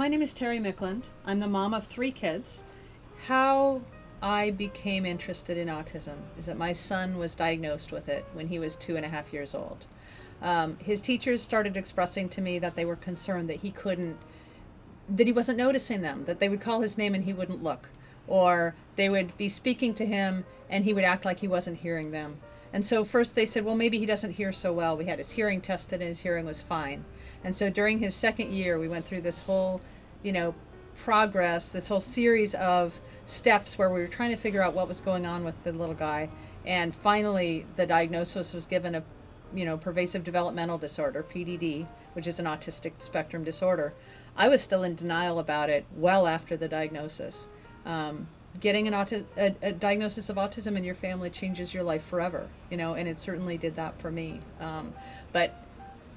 My name is Terri Micklund. I'm the mom of 3 kids. How I became interested in autism is that my son was diagnosed with it when he was 2.5 years old. His teachers started expressing to me that they were concerned that he wasn't noticing them, that they would call his name and he wouldn't look, or they would be speaking to him and he would act like he wasn't hearing them. And so first they said, well, maybe he doesn't hear so well. We had his hearing tested and his hearing was fine. And so during his 2nd year, we went through this whole, progress, this whole series of steps where we were trying to figure out what was going on with the little guy. And finally, the diagnosis was given of, pervasive developmental disorder, PDD, which is an autistic spectrum disorder. I was still in denial about it well after the diagnosis. Getting a diagnosis of autism in your family changes your life forever, and it certainly did that for me. But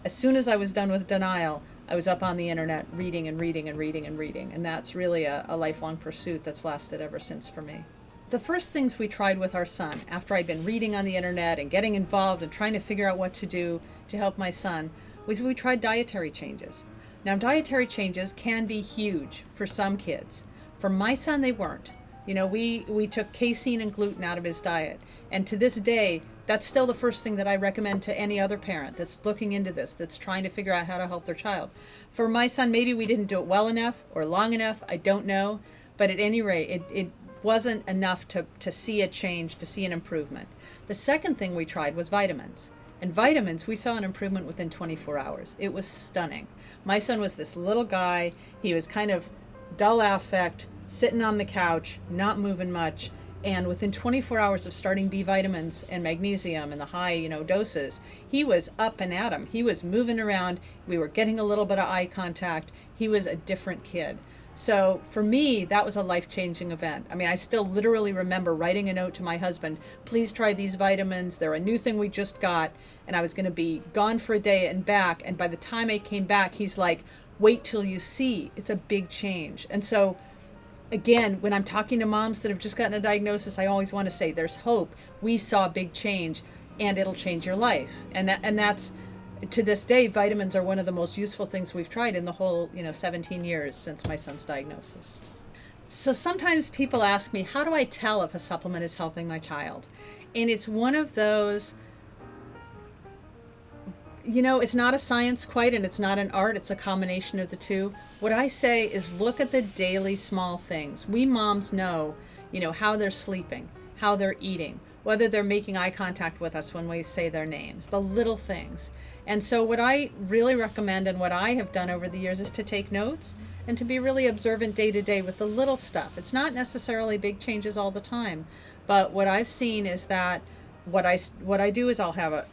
as soon as I was done with denial, I was up on the internet reading and reading and reading and reading, and that's really a lifelong pursuit that's lasted ever since for me. The first things we tried with our son, after I'd been reading on the internet and getting involved and trying to figure out what to do to help my son, was we tried dietary changes. Now, dietary changes can be huge for some kids. For my son, they weren't. We took casein and gluten out of his diet. And to this day, that's still the first thing that I recommend to any other parent that's looking into this, that's trying to figure out how to help their child. For my son, maybe we didn't do it well enough or long enough. I don't know. But at any rate, it wasn't enough to see a change, to see an improvement. The second thing we tried was vitamins. And vitamins, we saw an improvement within 24 hours. It was stunning. My son was this little guy. He was kind of dull affect, sitting on the couch, not moving much. And within 24 hours of starting B vitamins and magnesium and the high, doses, he was up and at 'em. He was moving around. We were getting a little bit of eye contact. He was a different kid. So for me, that was a life-changing event. I mean, I still literally remember writing a note to my husband, please try these vitamins. They're a new thing we just got. And I was going to be gone for a day and back. And by the time I came back, he's like, wait till you see. It's a big change. And so again, when I'm talking to moms that have just gotten a diagnosis, I always want to say there's hope. We saw a big change and it'll change your life. And that's, to this day, vitamins are one of the most useful things we've tried in the whole, 17 years since my son's diagnosis. So sometimes people ask me, how do I tell if a supplement is helping my child? And it's one of those, it's not a science quite, and it's not an art. It's a combination of the two. What I say is look at the daily small things. We moms know, how they're sleeping, how they're eating, whether they're making eye contact with us when we say their names, the little things. And so what I really recommend and what I have done over the years is to take notes and to be really observant day to day with the little stuff. It's not necessarily big changes all the time, but what I've seen is that what I do is I'll have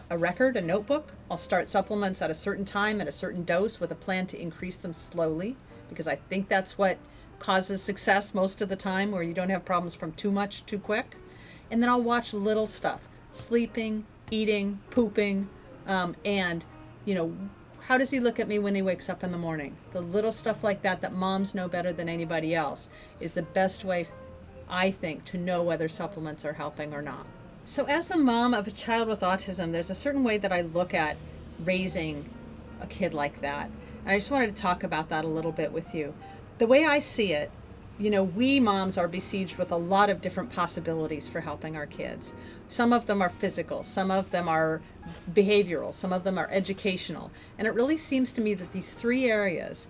a record, a notebook. I'll start supplements at a certain time, at a certain dose, with a plan to increase them slowly, because I think that's what causes success most of the time, where you don't have problems from too much too quick. And then I'll watch little stuff, sleeping, eating, pooping, and, how does he look at me when he wakes up in the morning? The little stuff like that moms know better than anybody else is the best way, I think, to know whether supplements are helping or not. So as the mom of a child with autism, there's a certain way that I look at raising a kid like that. And I just wanted to talk about that a little bit with you. The way I see it, we moms are besieged with a lot of different possibilities for helping our kids. Some of them are physical, some of them are behavioral, some of them are educational. And it really seems to me that these 3 areas,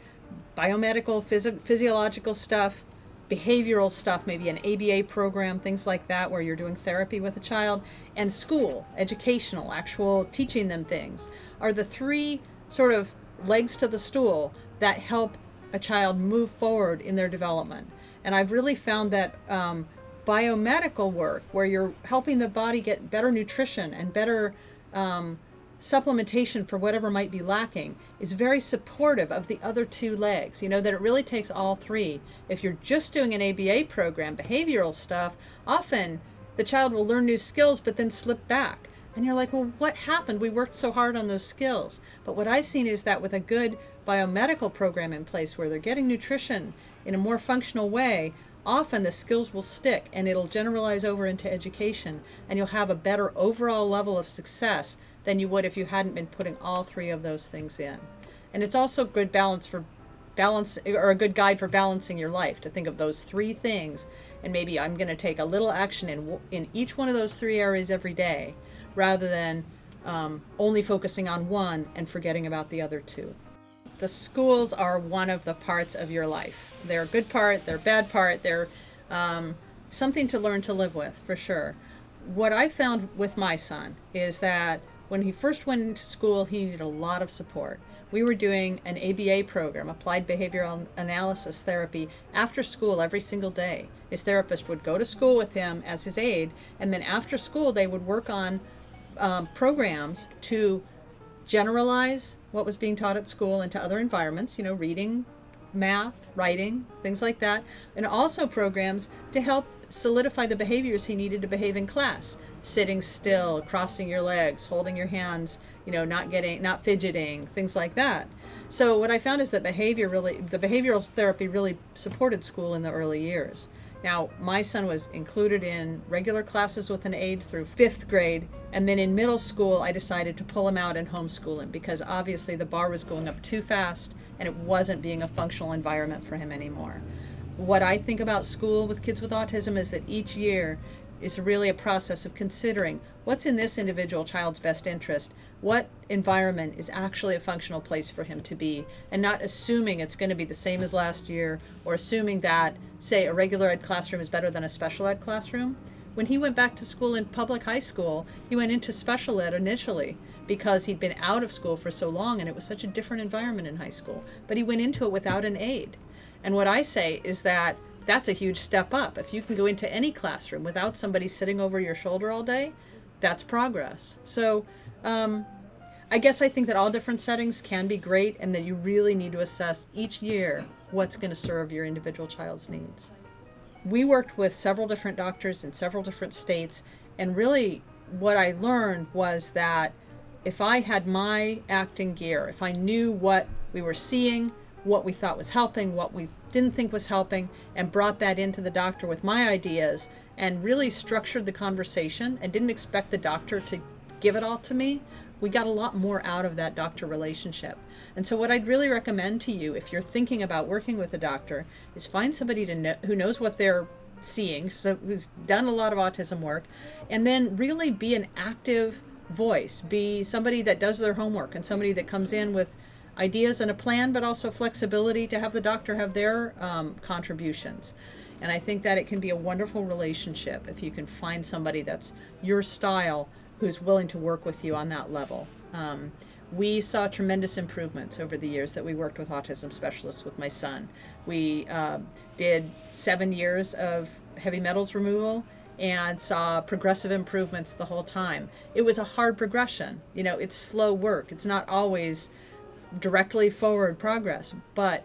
biomedical, physiological stuff, behavioral stuff, maybe an ABA program, things like that, where you're doing therapy with a child, and school, educational, actual teaching them things, are the 3 sort of legs to the stool that help a child move forward in their development. And I've really found that biomedical work, where you're helping the body get better nutrition and better supplementation for whatever might be lacking, is very supportive of the other 2 legs. That it really takes all 3. If you're just doing an ABA program, behavioral stuff, often the child will learn new skills but then slip back. And you're like, well, what happened? We worked so hard on those skills. But what I've seen is that with a good biomedical program in place, where they're getting nutrition in a more functional way, often the skills will stick and it'll generalize over into education, and you'll have a better overall level of success than you would if you hadn't been putting all 3 of those things in. And it's also good balance for balance, or a good guide for balancing your life, to think of those three things, and maybe I'm going to take a little action in each one of those three areas every day, rather than only focusing on one and forgetting about the other two. The schools are one of the parts of your life. They're a good part, they're a bad part, they're something to learn to live with, for sure. What I found with my son is that when he first went into school, he needed a lot of support. We were doing an ABA program, Applied Behavioral Analysis Therapy, after school every single day. His therapist would go to school with him as his aide, and then after school they would work on programs to generalize what was being taught at school into other environments, reading, math, writing, things like that, and also programs to help solidify the behaviors he needed to behave in class. Sitting still, crossing your legs, holding your hands, not fidgeting, things like that. So what I found is that the behavioral therapy really supported school in the early years. Now, my son was included in regular classes with an aide through 5th grade, and then in middle school I decided to pull him out and homeschool him, because obviously the bar was going up too fast and it wasn't being a functional environment for him anymore. What I think about school with kids with autism is that each year is really a process of considering what's in this individual child's best interest, what environment is actually a functional place for him to be, and not assuming it's going to be the same as last year, or assuming that, say, a regular ed classroom is better than a special ed classroom. When he went back to school in public high school, he went into special ed initially because he'd been out of school for so long and it was such a different environment in high school, but he went into it without an aide. And what I say is that that's a huge step up. If you can go into any classroom without somebody sitting over your shoulder all day, that's progress. So I guess I think that all different settings can be great, and that you really need to assess each year what's going to serve your individual child's needs. We worked with several different doctors in several different states, and really what I learned was that if I had my act in gear, if I knew what we were seeing, what we thought was helping, what we didn't think was helping, and brought that into the doctor with my ideas, and really structured the conversation and didn't expect the doctor to give it all to me, we got a lot more out of that doctor relationship. And so what I'd really recommend to you, if you're thinking about working with a doctor, is find somebody who knows what they're seeing, so who's done a lot of autism work, and then really be an active voice, be somebody that does their homework, and somebody that comes in with ideas and a plan, but also flexibility to have the doctor have their contributions. And I think that it can be a wonderful relationship if you can find somebody that's your style, who's willing to work with you on that level. We saw tremendous improvements over the years that we worked with autism specialists with my son. We did 7 years of heavy metals removal and saw progressive improvements the whole time. It was a hard progression. It's slow work. It's not always directly forward progress, but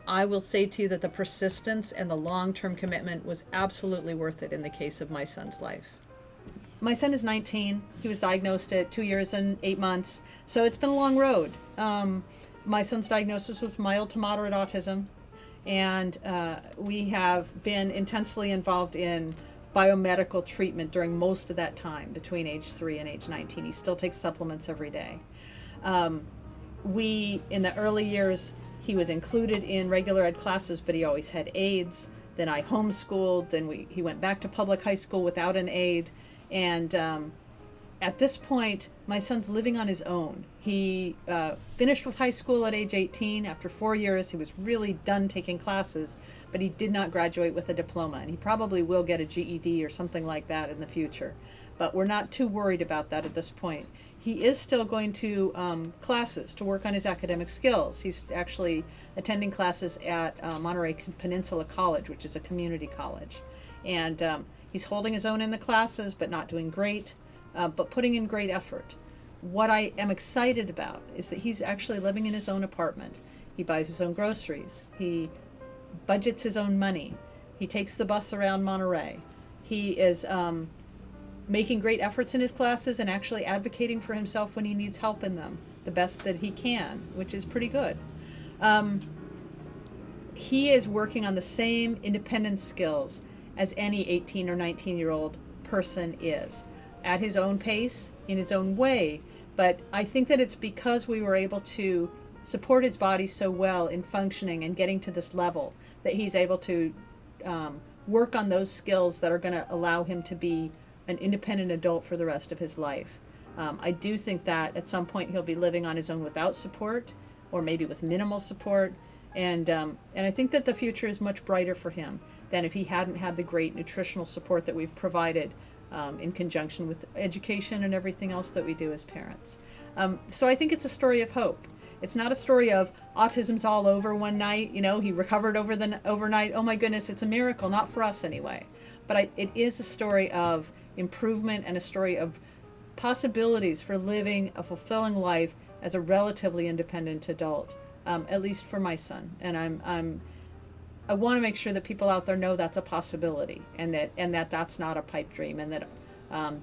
I will say to you that the persistence and the long-term commitment was absolutely worth it in the case of my son's life. My son is 19. He was diagnosed at 2 years and 8 months, so it's been a long road. My son's diagnosis was mild to moderate autism, and we have been intensely involved in biomedical treatment during most of that time, between age 3 and age 19. He still takes supplements every day. In the early years, he was included in regular ed classes, but he always had aides. Then I homeschooled. Then he went back to public high school without an aide. And at this point, my son's living on his own. He finished with high school at age 18. After 4 years, he was really done taking classes, but he did not graduate with a diploma. And he probably will get a GED or something like that in the future. But we're not too worried about that at this point. He is still going to classes to work on his academic skills. He's actually attending classes at Monterey Peninsula College, which is a community college. And he's holding his own in the classes, but not doing great, but putting in great effort. What I am excited about is that he's actually living in his own apartment. He buys his own groceries. He budgets his own money. He takes the bus around Monterey. He is making great efforts in his classes and actually advocating for himself when he needs help in them, the best that he can, which is pretty good. He is working on the same independence skills as any 18 or 19-year-old person is, at his own pace, in his own way. But I think that it's because we were able to support his body so well in functioning and getting to this level that he's able to work on those skills that are going to allow him to be an independent adult for the rest of his life. I do think that at some point he'll be living on his own without support, or maybe with minimal support, and I think that the future is much brighter for him than if he hadn't had the great nutritional support that we've provided in conjunction with education and everything else that we do as parents. So I think it's a story of hope. It's not a story of autism's all over one night, he recovered overnight. Oh my goodness, it's a miracle, not for us anyway. But it is a story of improvement and a story of possibilities for living a fulfilling life as a relatively independent adult, at least for my son. And I want to make sure that people out there know that's a possibility, and that that's not a pipe dream, and that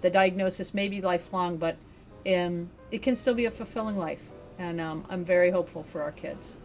the diagnosis may be lifelong, but it can still be a fulfilling life. And I'm very hopeful for our kids.